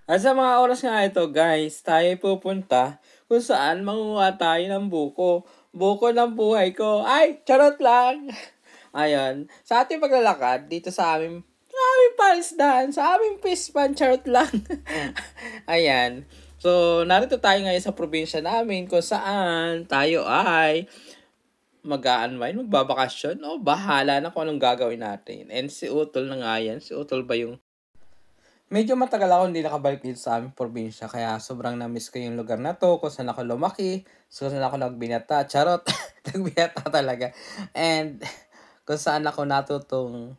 At sa mga oras nga ito guys, tayo pupunta kung saan manguha tayo ng buko. Buko ng buhay ko. Ay, charot lang! Ayan, sa ating paglalakad dito sa aming palisdaan, sa aming pispan, charot lang. Ayan. So, narito tayo ngayon sa probinsya namin kung saan tayo ay mag-a-unwind, magbabakasyon, o bahala na kung anong gagawin natin. And si Utol na nga yan. Si Utol ba yung medyo matagal ako hindi nakabalik dito sa aming probinsya kaya sobrang na-miss ko yung lugar na to kung saan ako lumaki, kung saan ako nagbinata, charot, nagbinata talaga. And kung saan ako natutong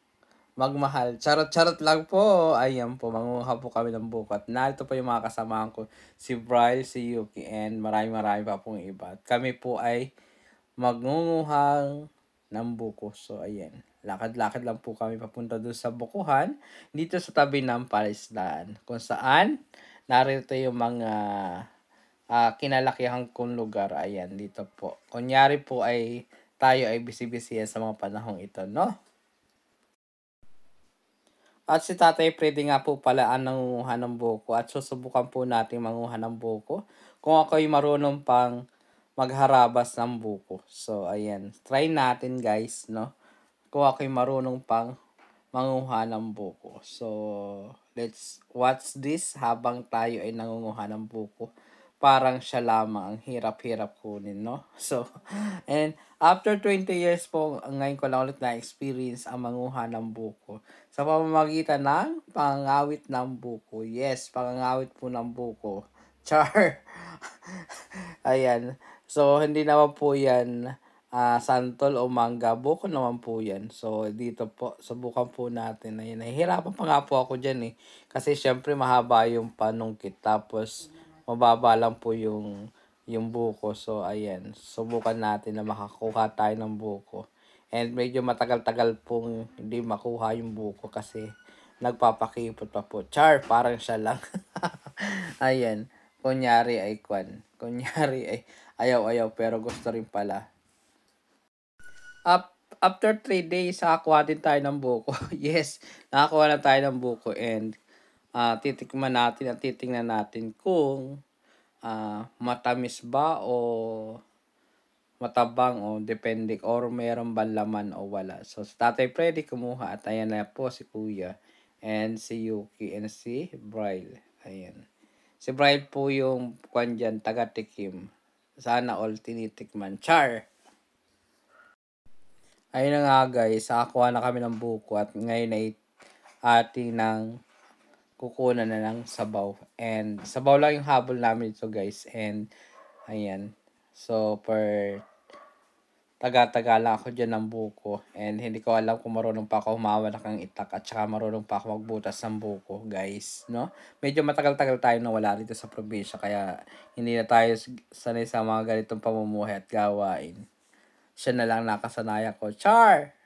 magmahal. Charot-charot lang po. Ayan po, manguha po kami ng buko. At narito po yung mga kasamahan ko, si Bryl, si Yuki, and marami-marami pa pong iba. At kami po ay magngunguhang ng buko. So, ayan. Lakad-lakad lang po kami papunta doon sa bukuhan. Dito sa tabi ng palisdaan. Kung saan, narito yung mga kinalakihan kong lugar. Ayan, dito po. Kunyari po ay tayo ay busy-busy sa mga panahong ito, no? At si Tatay Freddy nga po pala ang nangunguha ng buko at susubukan po natin manguha ng buko kung ako'y marunong pang magharabas ng buko. So, ayan. Try natin guys, no? Kung ako'y marunong pang manguha ng buko. So, let's watch this habang tayo ay nangunguha ng buko. Parang siya lamang ang hirap-hirap kunin, no? So, and after 20 years po, ngayon ko lang ulit na-experience ang manguha ng buko. Sa pamamagitan ng pangangawit ng buko. Yes, pangangawit po ng buko. Char! Ayan. So, hindi naman po yan santol o mangga. Buko naman po yan. So, dito po, subukan po natin. Ayan, nahihirapan pa nga po ako dyan eh. Kasi syempre mahaba yung panungkit. Tapos, mababa lang po yung buko. So, ayan. Subukan natin na makakuha tayo ng buko. And medyo matagal-tagal pong hindi makuha yung buko kasi nagpapakipot pa po. Char, parang siya lang. Ayan. Kunyari ay kwan. Kunyari ay ayaw-ayaw pero gusto rin pala. After 3 days, nakakuha din tayo ng buko. Yes, nakakuha na tayo ng buko and titikman natin at titingnan natin kung matamis ba o matabang o depende or meron ba laman o wala. So, si Tatay Freddy kumuha at ayan na po si Kuya and si Yuki and si Bryle. Ayan. Si Bryle po yung kwan dyan, taga-tikim. Sana all tinitikman. Char! Ayun na nga guys, nakakuha na kami ng buko at ngayon ay ating nang kukunan na ng sabaw. And sabaw lang yung habol namin ito guys. And ayan. So per taga-taga lang ako dyan ng buko. And hindi ko alam kung marunong pa ako humawak ng itak at saka marunong pa ako magbutas ng buko guys. No? Medyo matagal-tagal tayo na wala dito sa probinsya kaya hindi na tayo sanay sa mga ganitong pamumuhay at gawain. Siya na lang nakasanaya ko. Char!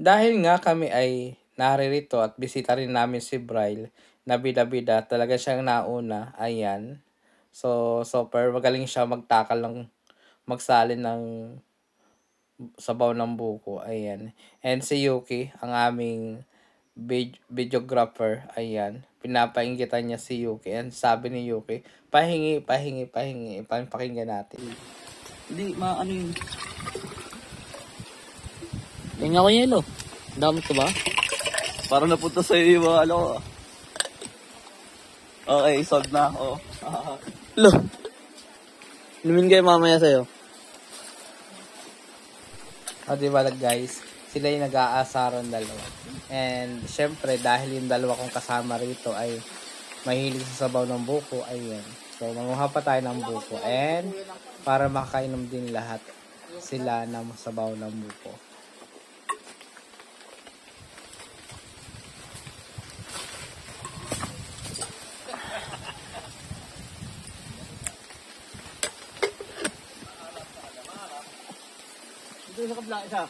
Dahil nga kami ay naririto at bisita rin namin si Bryle, na bida-bida, talaga siyang nauna, ayan. So, super magaling siya magtakal ng magsalin ng sabaw ng buko, ayan. And si Yuki, ang aming videographer, ayan. Pinapainggitan niya si Yuki and sabi ni Yuki, pahingi, pakinggan natin. Hindi, ano yun? Tingnan ko yelo. Damot ko ba? Parang napunta sa'yo yung mga ano ko. Okay, solved na ako. Lo. Inumin kayo mamaya sa'yo. O diba guys, sila yung nag-aasaran dalawa. And syempre dahil yung dalawa kong kasama rito ay mahilig sa sabaw ng buko, ayan. So manguha pa tayo ng buko and para makainom din lahat sila ng sabaw ng buko. Ito sa kabila isa.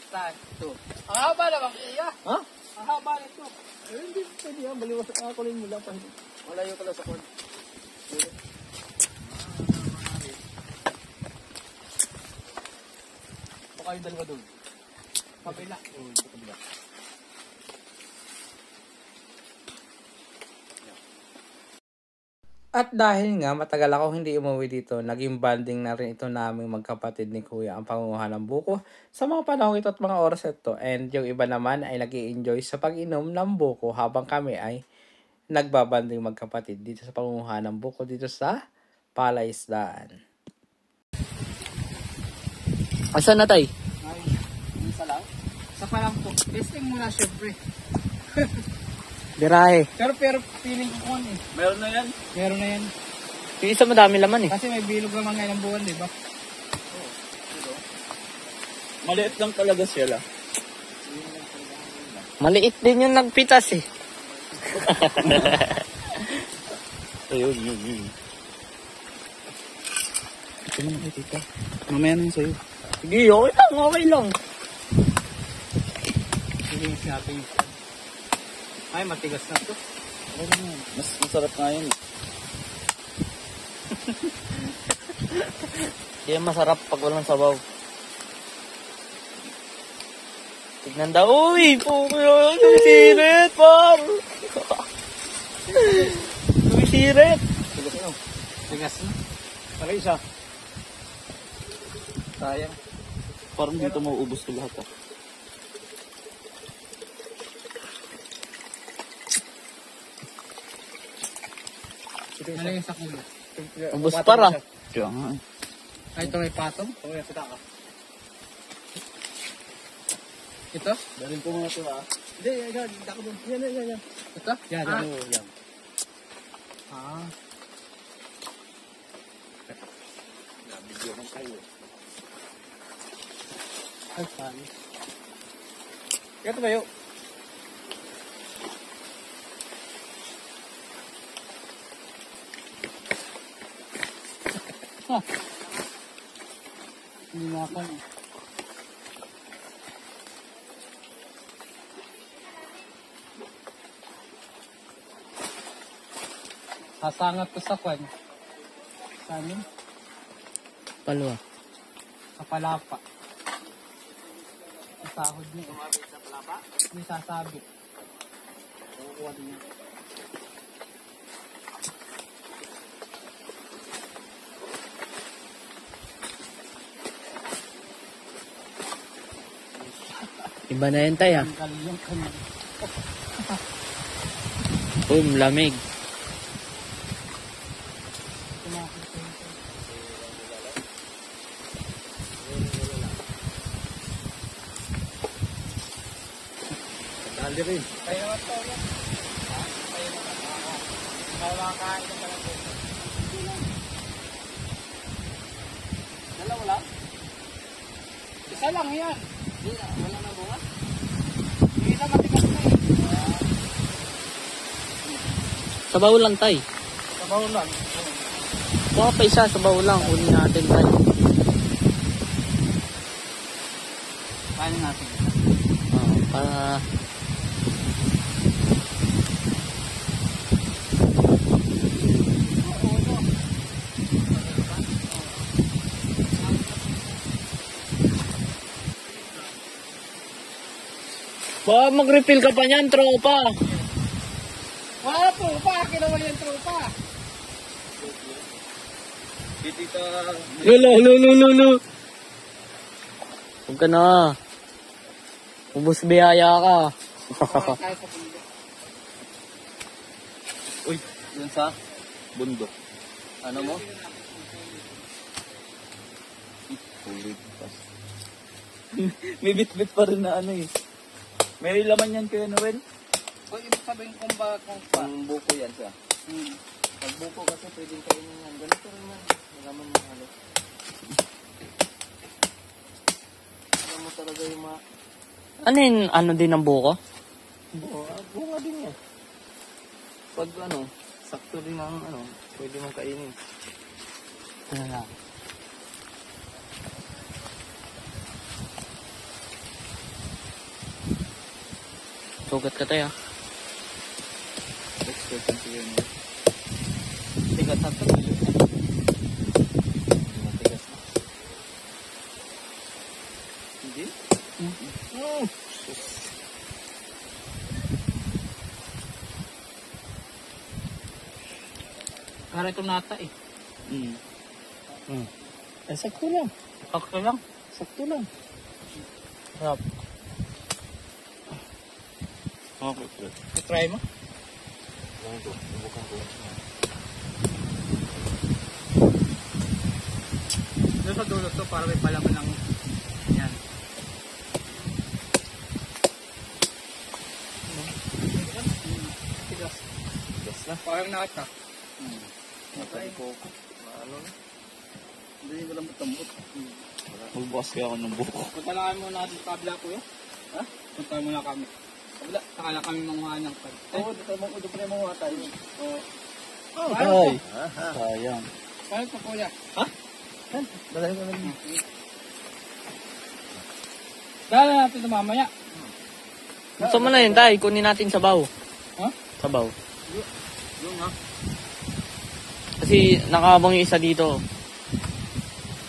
Saan? Ito. Ang haba naman, kuya. Ha? Ang haba nito. Eh, hindi pwede yan. Baliwas kunin mo lang. Malayo ka lang sa kon. Baka yung dalawa doon. Kabila. Oo, sa kabila. At dahil nga matagal ako hindi umuwi dito, naging bonding na rin ito naming magkapatid ni Kuya ang pangunguha ng buko sa mga panahon ito at mga oras ito. And yung iba naman ay nag-i-enjoy sa pag-inom ng buko habang kami ay nagbabanding magkapatid dito sa pangunguha ng buko dito sa Palaisdaan. Asan na, tay? Ay, isa lang? Sa pa lang po. Testing muna syempre. Birahe. Pero feeling ko kung eh. Meron na yan. Meron na yan. Yung isa madami laman eh. Kasi may bilog naman ngayon ng buwan, di ba? Maliit lang talaga sila. Maliit din yung nagpitas eh. Ayun, yun. Ito na natin ito. Mamaya na yun sa'yo. Sige, okay lang. Sige, natin. Ay, matigas na to. Mas masarap nga yun. Kaya masarap pag walang sabaw. Tignan daw. Uy! Sumisirit, par! Sumisirit! Tigas na. Pala isa. Sayang. Parang dito mauubos ko lahat ah. Ano yung sa kulo? Ubus para. Kaya nga eh. Ay, ito may patong? Oo, yung ka. Ito? Dalhin ko muna ito ah. Hindi, yan. Dako doon. Yan. Ito? Yan. Yan. Ah. Nabigyan ng kayo. Ay, saan? Ito ba yun? Ha? Hindi na ako. Sasangat ko sa kwan. Saan yun? Palwa. Sa palapa. Sa sahod niya. Sa palapa? May sasabit. Kukuha din niya. Iba na yun tayo ah. Yung kanya. Lamig. Dali rin. Kaya naman to yan. Kaya naman. Kaya makakain ka pala po. Dalawa lang? Isa lang yan. Wala na bunga? Hindi na matigas na eh. Sabaw lang tay. Sabaw lang. Baka pa isa, sabaw lang. Uli natin tay. Kain natin. Para... Baka mag-refill ka pa niyan, tropa. Wala tropa. Kinawal yung tropa. Titita. Lolo. Huwag ka na. Ubus biyaya ka. Kaya sa pundo. Uy, yun sa bundok. Ano mo? Ulit pa. May bit-bit pa rin na ano eh. May laman yan Kuya Noel? O, ibig sabihin kung ba kung pa. Ang buko yan siya. Pag buko kasi pwedeng kainin yan. Ganito rin yan. May laman yung halos. Alam mo talaga yung mga... Ano yun? Ano din ang buko? Bunga din yan. Pag ano, sakto din ang ano, pwede mong kainin. Ano na? Sugat ka tayo. Next question to yun. Tigas na ito. Tigas na. Hindi? Para ito nata eh. Eh, sakto lang. Sakto lang. Sakto lang. Sarap. Okay, good. Try mo? Doon sa dulo to para may palaman ng yan. Tigas. Yes na. Parang nata. Natay ko. Ano na? Hindi ko lang matambot. Magbukas kaya ako ng buko. Punta lang muna natin sa kabila kuya. Ha? Punta muna kami. Kabila, saka lang kami manguhaan ng pag. Oo, dito pa rin mga tayo. Ay! Sayang. Paano pa kuya? Ha? Dala ko lang. Dala natin ito mamaya. Gusto mo na yun, tay. Kunin natin sabaw. Ha? Sabaw. Yung ha? Kasi nakabang yung isa dito.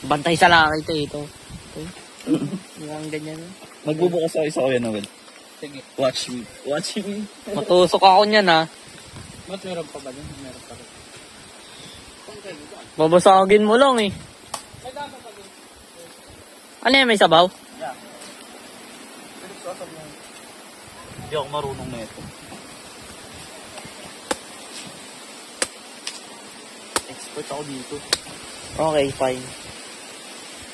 Bantay sa lakay ito. Yung ganyan. Magbubukas ako isa ko yan, Noel. Sige. Watch me. Watch me. Matusok ako niyan, ha. Ba't meron pa ba din? Meron pa rin. Babasagin mo lang, eh. May dapat pa din. Ano yan, may sabaw? Yeah. Hindi ako marunong na ito. Expert ako dito. Okay, fine.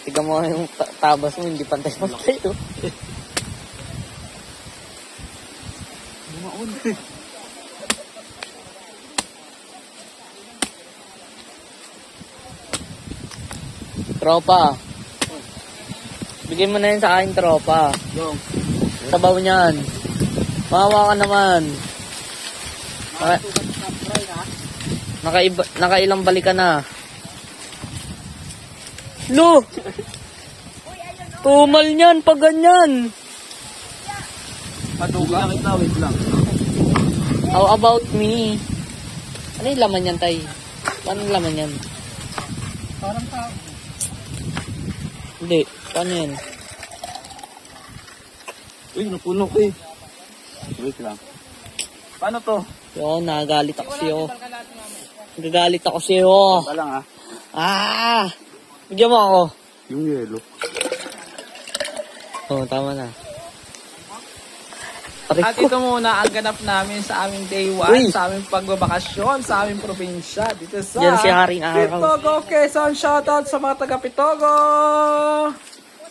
Tignan mo yung tabas mo, hindi pantay-pantay ito. Bumaon. Tropa. Bigyan mo na yun sa akin, tropa. Yung. Sabaw niyan. Mahawa ka naman. Nakailang balik ka na. Lo! Tumal niyan pag ganyan. Paduga. Wait lang. How about me? Ano yung laman yan, tay? Paano yung laman yan? Parang tao. Hindi. Paano yan? Uy, napuno ko eh. Wait lang. Paano to? Yo, nagagalit ako sa'yo. Nagagalit ako sa'yo. Ito lang ah. Ah! Bigyan mo ako. Yung yelo. Oo, tama na. At ito muna ang ganap namin sa aming day 1, Uy. sa aming pagbabakasyon, sa aming probinsya. Dito sa Yan si Haring Araw. Pitogo, Quezon. Shoutout sa mga taga Pitogo.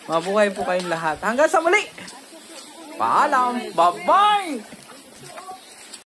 Mabuhay po kayong lahat. Hanggang sa muli. Paalam. Bye-bye.